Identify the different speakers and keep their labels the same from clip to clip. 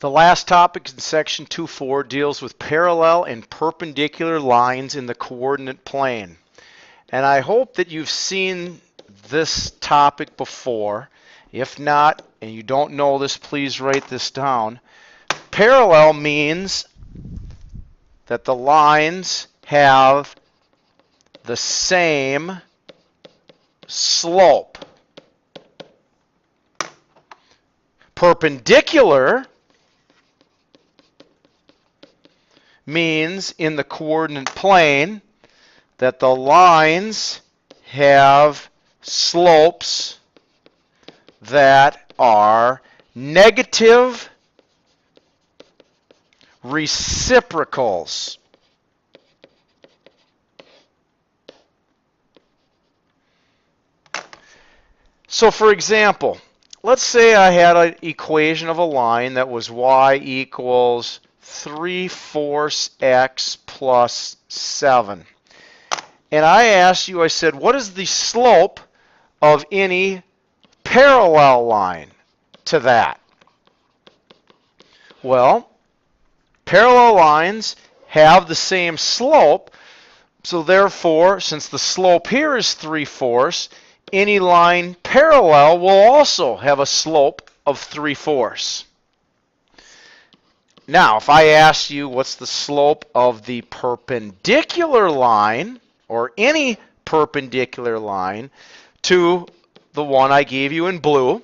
Speaker 1: The last topic in section 2.4 deals with parallel and perpendicular lines in the coordinate plane. And I hope that you've seen this topic before. If not, and you don't know this, please write this down. Parallel means that the lines have the same slope. Perpendicular means in the coordinate plane that the lines have slopes that are negative reciprocals. So for example, let's say I had an equation of a line that was y equals 3/4 x plus 7. And I asked you, I said, what is the slope of any parallel line to that? Well, parallel lines have the same slope, so therefore, since the slope here is 3/4, any line parallel will also have a slope of 3/4. Now, if I ask you what's the slope of the perpendicular line, or any perpendicular line, to the one I gave you in blue,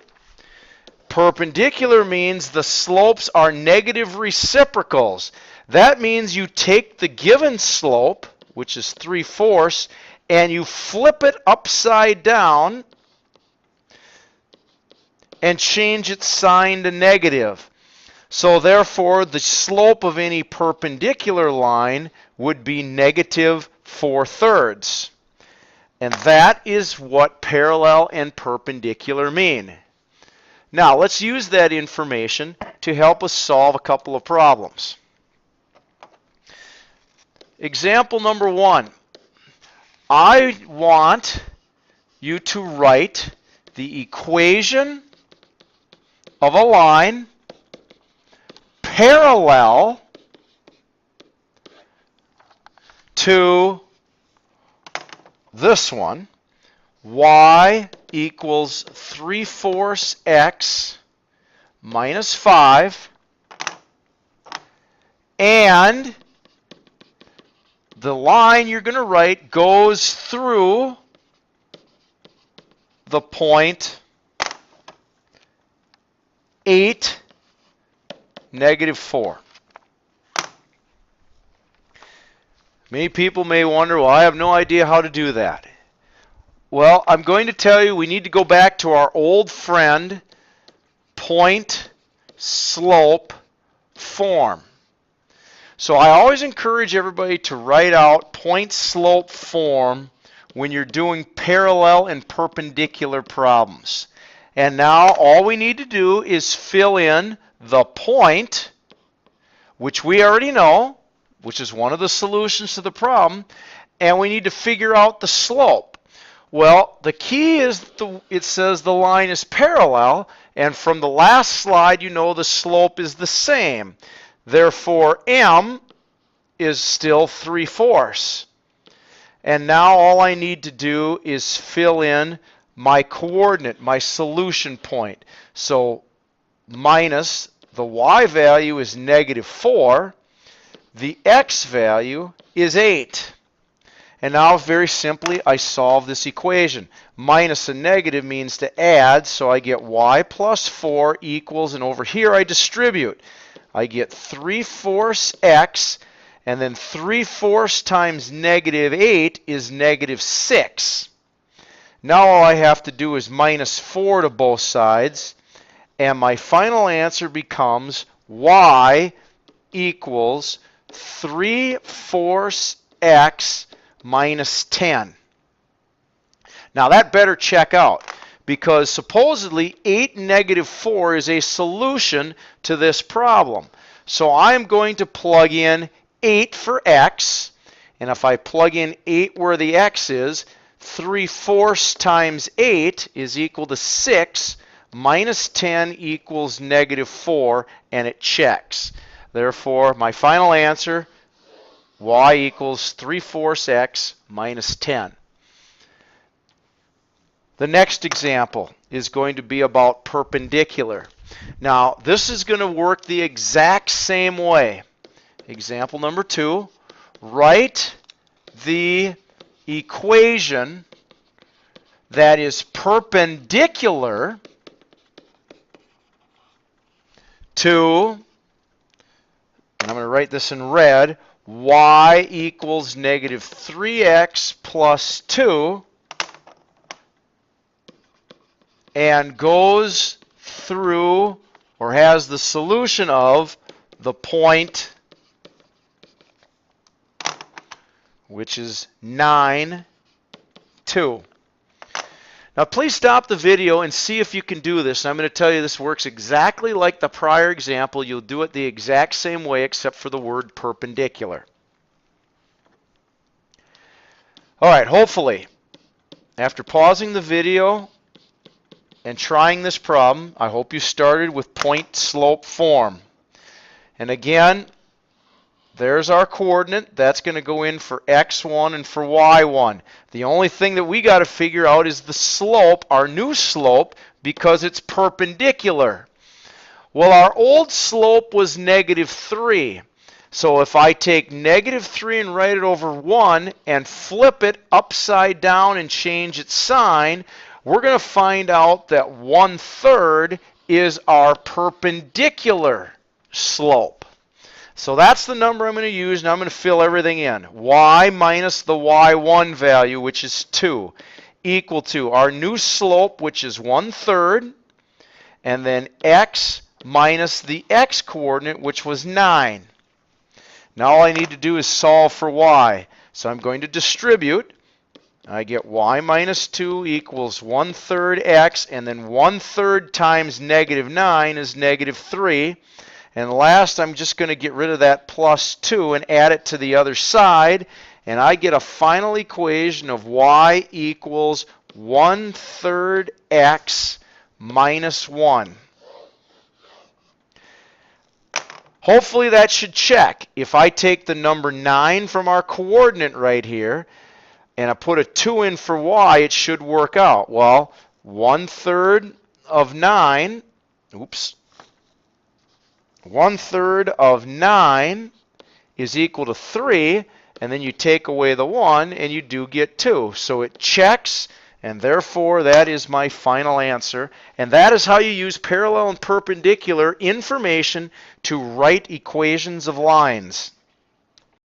Speaker 1: perpendicular means the slopes are negative reciprocals. That means you take the given slope, which is 3/4, and you flip it upside down and change its sign to negative. So therefore, the slope of any perpendicular line would be negative 4/3. And that is what parallel and perpendicular mean. Now, let's use that information to help us solve a couple of problems. Example number 1. I want you to write the equation of a line parallel to this one, y equals 3/4 x minus 5, and the line you're going to write goes through the point 8, -4. Many people may wonder, well, I have no idea how to do that. Well, I'm going to tell you we need to go back to our old friend point slope form. So I always encourage everybody to write out point slope form when you're doing parallel and perpendicular problems. And now all we need to do is fill in the point, which we already know, which is one of the solutions to the problem, and we need to figure out the slope. Well, the key is it says the line is parallel, and from the last slide you know the slope is the same. Therefore, m is still 3/4. And now all I need to do is fill in my coordinate, my solution point. So minus the y value is -4, the x value is 8. And now very simply I solve this equation. Minus a negative means to add, so I get y plus 4 equals, and over here I distribute. I get 3/4 x, and then 3/4 times -8 is -6. Now all I have to do is -4 to both sides, and my final answer becomes y equals 3/4 x minus 10. Now that better check out, because supposedly 8 -4 is a solution to this problem. So I'm going to plug in 8 for x, and if I plug in 8 where the x is, 3/4 times 8 is equal to 6 minus 10 equals negative 4, and it checks. Therefore, my final answer, y equals 3/4 x minus 10. The next example is going to be about perpendicular. Now, this is going to work the exact same way. Example number 2, write the equation that is perpendicular to, and I'm going to write this in red, y equals negative 3x plus 2, and goes through, or has the solution of, the point, which is 9, 2. Now please stop the video and see if you can do this. I'm going to tell you this works exactly like the prior example. You'll do it the exact same way except for the word perpendicular. All right, hopefully, after pausing the video and trying this problem, I hope you started with point-slope form. And again, there's our coordinate. That's going to go in for x1 and for y1. The only thing that we got to figure out is the slope, our new slope, because it's perpendicular. Well, our old slope was negative 3. So if I take negative 3 and write it over 1 and flip it upside down and change its sign, we're going to find out that 1/3 is our perpendicular slope. So that's the number I'm going to use, and I'm going to fill everything in. Y minus the y1 value, which is 2, equal to our new slope, which is 1/3, and then x minus the x coordinate, which was 9. Now all I need to do is solve for y. So I'm going to distribute. I get y minus 2 equals 1/3 x, and then 1/3 times negative 9 is negative 3. And last, I'm just going to get rid of that plus 2 and add it to the other side, and I get a final equation of y equals 1/3 x minus 1. Hopefully that should check. If I take the number 9 from our coordinate right here, and I put a 2 in for y, it should work out. Well, 1/3 of 9, 1/3 of 9 is equal to 3, and then you take away the 1, and you do get 2. So it checks, and therefore that is my final answer. And that is how you use parallel and perpendicular information to write equations of lines.